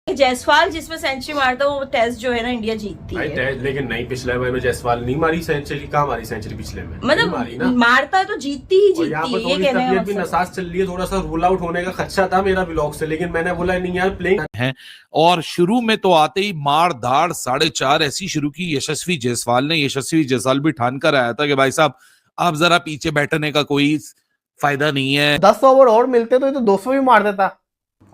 जायसवाल जिसमें सेंचुरी मारता वो टेस्ट जो है ना इंडिया जीतती है। लेकिन नहीं, पिछले मैच में जायसवाल नहीं मारी सेंचुरी। कहाँ मारी सेंचुरी पिछले में? मतलब मारी ना, मारता है तो जीतती ही जीतती है। ये कहने का भी नसास चल रही है, थोड़ा सा रूल आउट होने का खदशा था मेरा ब्लॉग से, लेकिन मैंने बोला नहीं यार प्लेइंग है। और शुरू में तो आते ही मार धाड़ 4.5 ऐसी शुरू की यशस्वी जायसवाल ने। यशस्वी जायसवाल भी ठान कर आया था कि भाई साहब आप जरा पीछे बैठने का कोई फायदा नहीं है। 10 ओवर और मिलते तो ये तो 200 भी मार देता।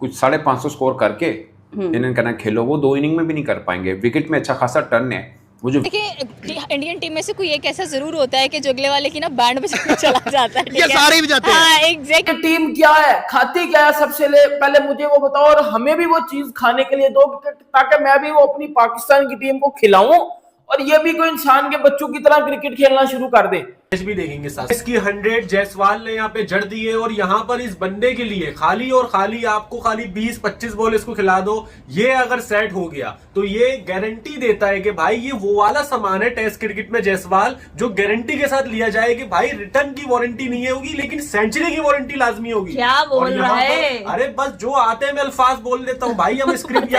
कुछ 550 स्कोर करके इन्हें कहना खेलो, वो 2 इनिंग में भी नहीं कर पाएंगे। विकेट में अच्छा खासा टर्न है वो जो। देखिए इंडियन टीम में से कोई एक ऐसा जरूर होता है कि जो अगले वाले की ना बैंड में चला जाता है। ये सारे भी जाते हैं। हाँ, एग्जैक्ट। टीम क्या है, खाती क्या है, सबसे पहले मुझे वो बताओ और हमें भी वो चीज खाने के लिए दो ताकि मैं भी वो अपनी पाकिस्तान की टीम को खिलाऊं और ये भी कोई इंसान के बच्चों की तरह क्रिकेट खेलना शुरू कर दे। भी देखेंगे साथ। इसकी 100 जायसवाल ने यहाँ पे जड़ दी है और यहाँ पर इस बंदे के लिए खाली और खाली आपको खाली 20-25 बॉल इसको खिला दो, ये अगर सेट हो गया तो ये गारंटी देता है कि भाई ये वो वाला सामान है टेस्ट क्रिकेट में जायसवाल जो गारंटी के साथ लिया जाए कि भाई रिटर्न की वारंटी नहीं होगी लेकिन सेंचुरी की वारंटी लाजमी होगी। क्या बोल रहा है? अरे बस जो आते हैं मैं अल्फाज बोल देता हूँ भाई, हम स्क्रिप्ट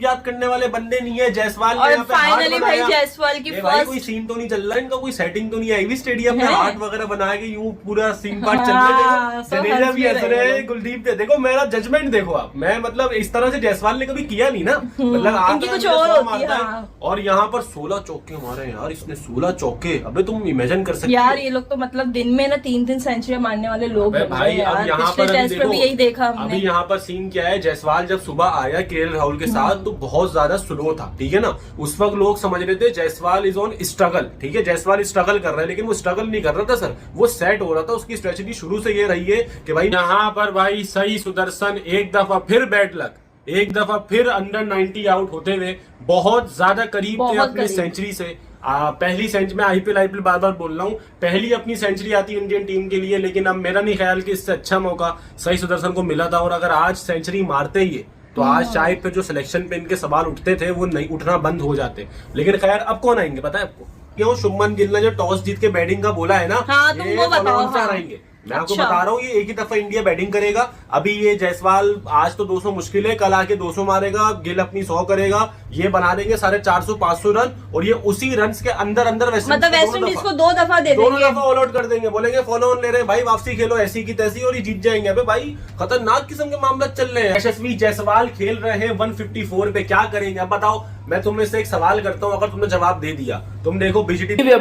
याद करने वाले बंदे नहीं है। जायसवाल और फाइनली भाई जायसवाल की फर्स्ट कोई सीन तो नहीं चल रहा, इनका कोई सेटिंग तो नहीं आई स्टेडियम में हार्ट वगैरह बना के यूं पूरा सीन पार्ट चल रहा है। जडेजा भी हंस रहे हैं, कुलदीप देखो मेरा जजमेंट देखो आप, मैं मतलब इस तरह से जायसवाल ने कभी किया नहीं ना, मतलब इनकी कुछ और होती है। और यहाँ पर 16 चौके मारे यार इसने, 16 चौके। अबे तुम इमेजिन कर सकते यार ये लोग तो मतलब दिन में ना 3 सेंचुरी मारने वाले लोग हैं भाई। अब यहाँ पर टेस्ट पे भी यही देखा हमने। अभी यहाँ पर सीन क्या है, जायसवाल जब सुबह आया केएल राहुल के साथ तो बहुत ज्यादा स्लो था, ठीक है ना। उस वक्त लोग समझ रहे थे जायसवाल इज ऑन स्ट्रगल, ठीक है, जायसवाल स्ट्रगल कर रहा है, लेकिन वो स्ट्रगल नहीं कर रहा था सर, वो सेट हो रहा था। उसकी स्ट्रेटजी शुरू से ये रही है कि भाई यहाँ पर भाई सही सुदर्शन एक दफा फिर बैड लक, एक दफा फिर अंडर 90 आउट होते हुए बहुत ज्यादा करीब थे अपनी सेंचुरी से। पहली सेंचुरी में आईपीएल बार बार बोल रहा हूँ, पहली अपनी सेंचुरी आती इंडियन टीम के लिए, लेकिन अब मेरा नहीं ख्याल कि इससे अच्छा मौका सही सुदर्शन को मिला था। और अगर आज सेंचुरी मारते ही तो आज शायद फिर जो सिलेक्शन पे इनके सवाल उठते थे वो नहीं उठना बंद हो जाते। लेकिन खैर अब कौन आएंगे पता है आपको? क्यों? शुभमन गिल ने जो टॉस जीत के बैटिंग का बोला है ना, हाँ, तुम वो बताओ। आएंगे मैं आपको बता रहा हूँ, ये एक ही दफा इंडिया बैटिंग करेगा। अभी ये जायसवाल आज तो 200 मुश्किल है, कल आके 200 मारेगा, गिल अपनी 100 करेगा, ये बना देंगे 450-500 रन और ये उसी रन के अंदर वेस्ट इंडीज को 2 दफा दे देंगे, दोनों दफा ऑल आउट कर देंगे, बोलेंगे फॉलो ऑन ले रहे हैं भाई, वापसी खेलो ऐसी की तैसी और ये जीत जाएंगे। अबे भाई खतरनाक किस्म के मामला चल रहे हैं। यशस्वी जायसवाल खेल रहे हैं 154 पे, क्या करेंगे अब बताओ? मैं तुमसे से एक सवाल करता हूँ, अगर तुमने जवाब दे दिया, तुम देखो बीजीटी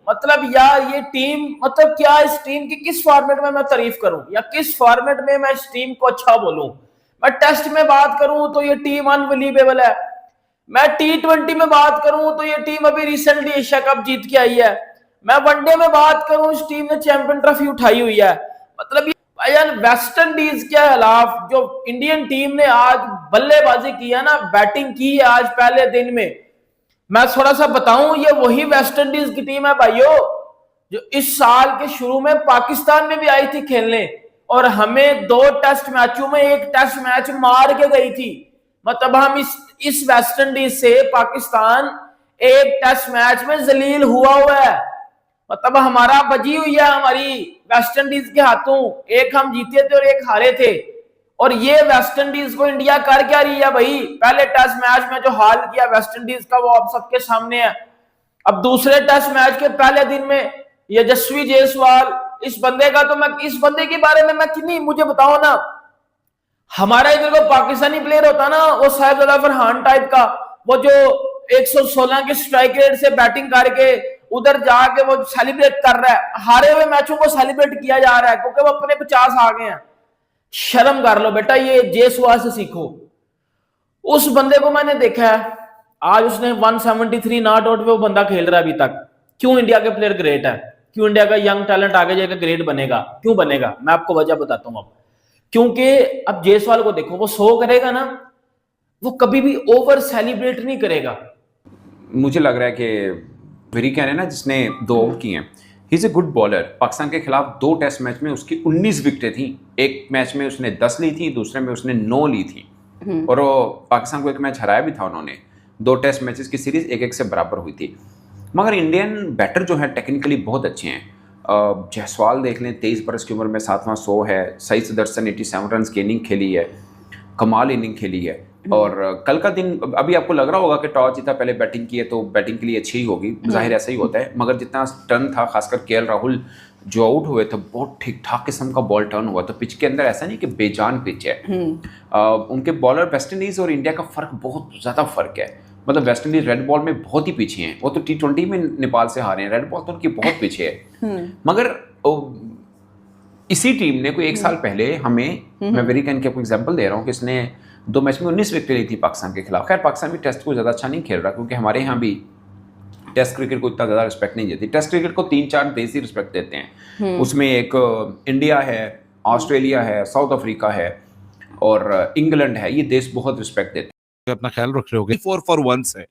मतलब यार ये टीम, मतलब क्या इस टीम की किस फॉर्मेट में मैं तारीफ करूं या किस फॉर्मेट में मैं इस टीम को अच्छा बोलूं? मैं टेस्ट में बात करूं तो ये टीम अनबिलीवेबल है, मैं T20 में बात करूं तो ये टीम अभी रिसेंटली एशिया कप जीत के आई है, मैं वनडे में बात करूं इस टीम ने चैंपियन ट्रॉफी उठाई हुई है। मतलब यार वेस्ट इंडीज के खिलाफ जो इंडियन टीम ने आज बल्लेबाजी की है ना, बैटिंग की है आज पहले दिन में, मैं थोड़ा सा बताऊं, ये वही वेस्ट इंडीज की टीम है भाइयों जो इस साल के शुरू में पाकिस्तान में भी आई थी खेलने और हमें 2 टेस्ट मैचों में 1 टेस्ट मैच मार के गई थी। मतलब हम इस वेस्ट इंडीज से पाकिस्तान 1 टेस्ट मैच में जलील हुआ है। मतलब हमारा बजी हुई है हमारी वेस्ट इंडीज के हाथों, एक हम जीते थे और एक हारे थे। और ये वेस्ट इंडीज को इंडिया कर क्या रही है भाई? पहले टेस्ट मैच में जो हाल किया वेस्ट इंडीज का वो अब सबके सामने है। अब दूसरे टेस्ट मैच के पहले दिन में यशस्वी जायसवाल, इस बंदे का तो मैं इस बंदे के बारे में मैं कितनी, मुझे बताओ ना, हमारा इधर को पाकिस्तानी प्लेयर होता ना वो साहिबजादा फरहान टाइप का, वो जो 116 के स्ट्राइक रेट से बैटिंग करके उधर जाके वो सेलिब्रेट कर रहा है, हारे हुए मैचों को सेलिब्रेट किया जा रहा है क्योंकि वो अपने 50 आ गए हैं। शर्म कर लो बेटा, ये जायसवाल से सीखो। उस बंदे को मैंने देखा है आज उसने 173 नॉट आउट पे वो बंदा खेल रहा है अभी तक। क्यों इंडिया के प्लेयर ग्रेट है? क्यों इंडिया का यंग टैलेंट आगे जाकर ग्रेट बनेगा? क्यों बनेगा? मैं आपको वजह बताता हूं अब। क्योंकि अब जायसवाल को देखो, वो 100 करेगा ना, वो कभी भी ओवर सेलिब्रेट नहीं करेगा। मुझे लग रहा है कि वेरी कैन है ना, जिसने 2 आउट किए हैं, he is a good bowler. Pakistan के खिलाफ 2 टेस्ट मैच में उसकी 19 विकेटें थी। एक मैच में उसने 10 ली थी, दूसरे में उसने 9 ली थी और वो पाकिस्तान को एक मैच हराया भी था उन्होंने। 2 टेस्ट मैचेस की सीरीज 1-1 से बराबर हुई थी। मगर इंडियन बैटर जो है टेक्निकली बहुत अच्छे हैं। जायसवाल देख लें, 23 बरस की उम्र में 7वां 100 है। सही सुदर्शन 87 रन की इनिंग खेली है। कमाल इनिंग खेली है। और कल का दिन अभी आपको लग रहा होगा कि टॉस जीता, पहले बैटिंग की है तो बैटिंग के लिए अच्छी ही होगी, जाहिर ऐसा ही होता है, मगर जितना टर्न था, खासकर केएल राहुल जो आउट हुए थे, बहुत ठीक ठाक किस्म का बॉल टर्न हुआ। तो पिच के अंदर ऐसा नहीं कि बेजान पिच है। उनके बॉलर वेस्ट इंडीज और इंडिया का फर्क बहुत ज़्यादा फर्क है। मतलब वेस्ट इंडीज रेड बॉल में बहुत ही पीछे हैं, वो तो T20 में नेपाल से हारे हैं, रेड बॉल तो उनकी बहुत पीछे है। मगर इसी टीम ने कोई 1 साल पहले हमें, मैं वेरी कैन के आपको एग्जांपल दे रहा हूँ कि इसने 2 मैच में 19 विकेट ली थी पाकिस्तान के खिलाफ। खैर पाकिस्तान भी टेस्ट को ज़्यादा अच्छा नहीं खेल रहा, क्योंकि हमारे यहाँ भी टेस्ट क्रिकेट को इतना ज़्यादा रिस्पेक्ट नहीं देती। टेस्ट क्रिकेट को 3-4 देश ही रिस्पेक्ट देते हैं। उसमें एक इंडिया है, ऑस्ट्रेलिया है, साउथ अफ्रीका है और इंग्लैंड है, ये देश बहुत रिस्पेक्ट देते हैं। अपना ख्याल रख रहे होगे। 4 for 1 है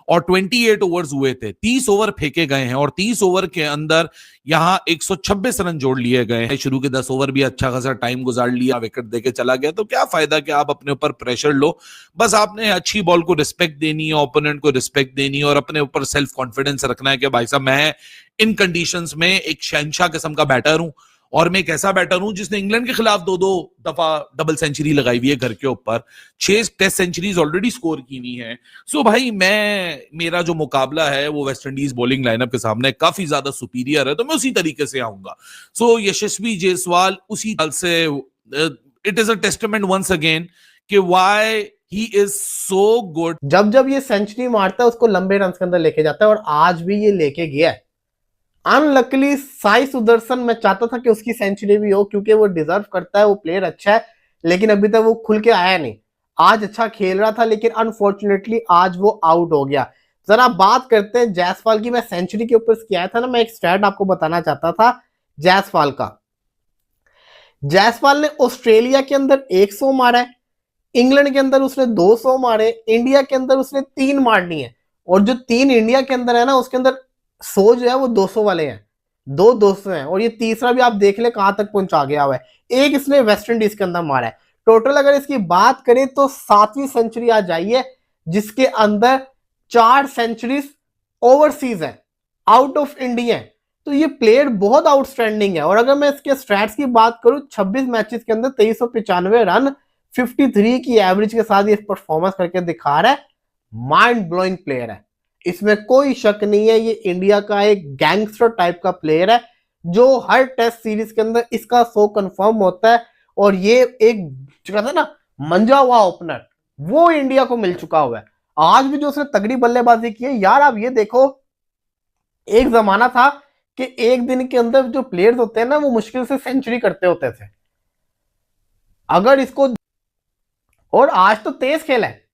और 28 ओवर्स हुए थे, 30 ओवर फेंके गए हैं और 30 ओवर के अंदर यहाँ 126 रन जोड़ लिए गए हैं। शुरू के 10 ओवर भी अच्छा खासा टाइम गुजार लिया, विकेट देके चला गया, तो क्या फायदा कि आप अपने ऊपर प्रेशर लो। बस आपने अच्छी बॉल को रिस्पेक्ट देनी है, ओपोनेंट को रिस्पेक्ट देनी है और अपने ऊपर सेल्फ कॉन्फिडेंस रखना है कि भाई साहब मैं इन कंडीशंस में एक शहंशाह किस्म का बैटर हूं और मैं एक ऐसा बैटर हूं जिसने इंग्लैंड के खिलाफ 2-2 दफा डबल सेंचुरी लगाई हुई है घर के ऊपर, 6 टेस्ट सेंचुरीज ऑलरेडी स्कोर की हुई है। सो भाई मेरा जो मुकाबला है वो वेस्ट इंडीज बॉलिंग लाइनअप के सामने काफी ज्यादा सुपीरियर है, तो मैं उसी तरीके से आऊंगा। सो यशस्वी जायसवाल उसी तरह से, it is a testament once again कि why he is so good. जब जब ये सेंचुरी मारता है उसको लंबे रन के अंदर लेके जाता है और आज भी ये लेके गया है। अनलकली साई सुदर्शन, मैं चाहता था कि उसकी सेंचुरी भी हो क्योंकि वो डिजर्व करता है, वो प्लेयर अच्छा है, लेकिन अभी तक वो खुल के आया नहीं। आज अच्छा खेल रहा था लेकिन अनफॉर्चुनेटली आज वो आउट हो गया। जरा बात करते हैं जायसवाल की। मैं सेंचुरी के ऊपर किया था ना, मैं एक स्टैट आपको बताना चाहता था जायसवाल का। जायसवाल ने ऑस्ट्रेलिया के अंदर 100 मारा है, इंग्लैंड के अंदर उसने 200 मारे, इंडिया के अंदर उसने 3 मारनी है, और जो 3 इंडिया के अंदर है ना उसके अंदर 100 जो है वो 200 वाले हैं, 2 200 हैं, और ये तीसरा भी आप देख ले कहां तक पहुंचा गया हुआ है। एक इसने वेस्ट इंडीज के अंदर मारा है। टोटल अगर इसकी बात करें तो 7वीं सेंचुरी आ जाइए, जिसके अंदर 4 सेंचुरीज ओवरसीज है, आउट ऑफ इंडिया है। तो ये प्लेयर बहुत आउटस्टैंडिंग है। और अगर मैं इसके स्टैट्स की बात करूं, 26 मैचेस के अंदर 2395 रन, 53 की एवरेज के साथ ये परफॉर्मेंस करके दिखा रहा है। माइंड ब्लोइंग प्लेयर है, इसमें कोई शक नहीं है। ये इंडिया का एक गैंगस्टर टाइप का प्लेयर है जो हर टेस्ट सीरीज के अंदर इसका 100 कंफर्म होता है। और ये एक जो कहते हैं ना मंजा हुआ ओपनर, वो इंडिया को मिल चुका हुआ है। आज भी जो उसने तगड़ी बल्लेबाजी की है यार, आप ये देखो, एक जमाना था कि एक दिन के अंदर जो प्लेयर्स होते हैं ना वो मुश्किल से सेंचुरी करते होते थे। अगर इसको, और आज तो तेज खेला है,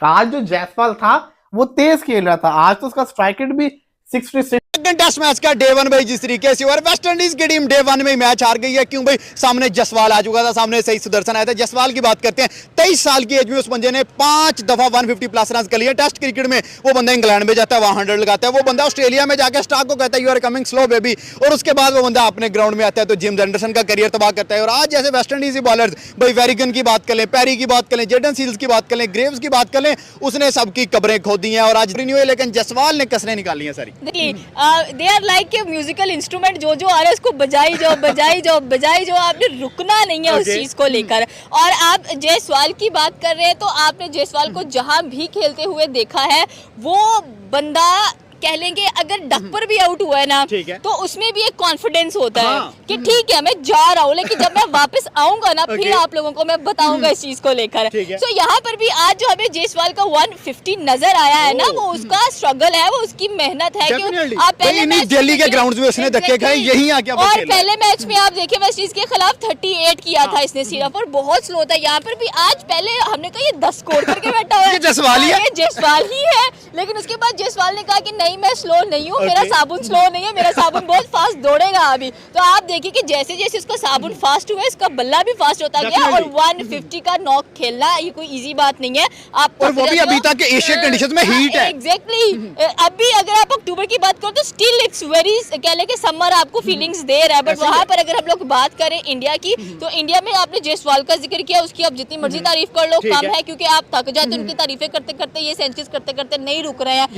आज जो जायसवाल था वो तेज खेल रहा था। आज तो उसका स्ट्राइक रेट भी 66। टेस्ट मैच का डे 1 भाई जिस तरीके से, और वेस्ट इंडीज की टीम डे 1 में मैच हार गई है। क्यों भाई? सामने जसवाल आ चुका था, सामने सही सुदर्शन आया था। जसवाल की बात करते हैं, 23 साल की एज में उस बंदे ने 5 दफा 150 प्लस रन कर लिए। टेस्ट क्रिकेट में वो बंदा इंग्लैंड में जाता है, वहां 100 लगाता है। वो बंदा ऑस्ट्रेलिया में जाकर स्टार्क को कहता है you are coming slow baby, और उसके बाद वो बंदा अपने ग्राउंड में आता है तो जिम्स एंडरसन का करियर तबाह करता है। और आज जैसे वेस्ट इंडीज बॉलर्स, भाई वेरिगन की बात कर लें, पैरी की बात कर लें, जेडन सील्स की बात कर लें, ग्रेव्स की बात कर लें, उसने सबकी कब्रें खोदी हैं और आज रिन्यू है, लेकिन जसवाल ने कसरें निकाली हैं सारी। They are like musical instrument, जो आ रहा है उसको बजाई जाओ बजाई जाओ बजाई जाओ, आपने रुकना नहीं है उस चीज को लेकर। और आप जायसवाल की बात कर रहे हैं तो आपने जायसवाल को जहां भी खेलते हुए देखा है, वो बंदा कह लेंगे अगर डक पर भी आउट हुआ है ना, तो उसमें भी एक कॉन्फिडेंस होता है कि ठीक है मैं जा रहा हूँ, लेकिन जब मैं वापस आऊंगा ना फिर आप लोगों को मैं बताऊंगा इस चीज को लेकर। सो यहाँ पर भी आज जो हमें जायसवाल का 150 नजर आया है ना, वो उसका स्ट्रगल है, वो उसकी मेहनत है कि आप पहले दिल्ली के ग्राउंड्स में उसने धक्के खाए, यही आके और पहले मैच में आप देखिए वेस्ट इंडीज के खिलाफ 38 किया था इसने सिर्फ, और बहुत स्लो था। यहाँ पर भी आज पहले हमने कहा ये 10 स्कोर करके बैठा हुआ है, जायसवाल ही है, लेकिन उसके बाद जायसवाल ने कहा कि नहीं मैं स्लो नहीं हूँ, मेरा साबुन स्लो नहीं है, मेरा साबुन बहुत फास्ट दौड़ेगा अभी। तो आप देखिए कि जैसे जैसे उसका साबुन फास्ट हुआ, इसका बल्ला भी फास्ट होता गया, और 150 का नॉक खेलना ये कोई इजी बात नहीं है। आप और वो भी अभी तक एशियन कंडीशंस में हीट है। एग्जैक्टली, अभी अगर आप अक्टूबर की बात करो तो स्टिल इट्स वेरी कह लें कि समर आपको फीलिंग्स दे रहा है, बट वहां पर अगर हम लोग बात करें इंडिया की, तो इंडिया में आपने जायसवाल का जिक्र किया, उसकी आप जितनी मर्जी तारीफ कर लो कम है, क्योंकि आप थक जाते उनकी तारीफें करते करते, ये सेंचुरीज करते करते नहीं रुक रहे हैं।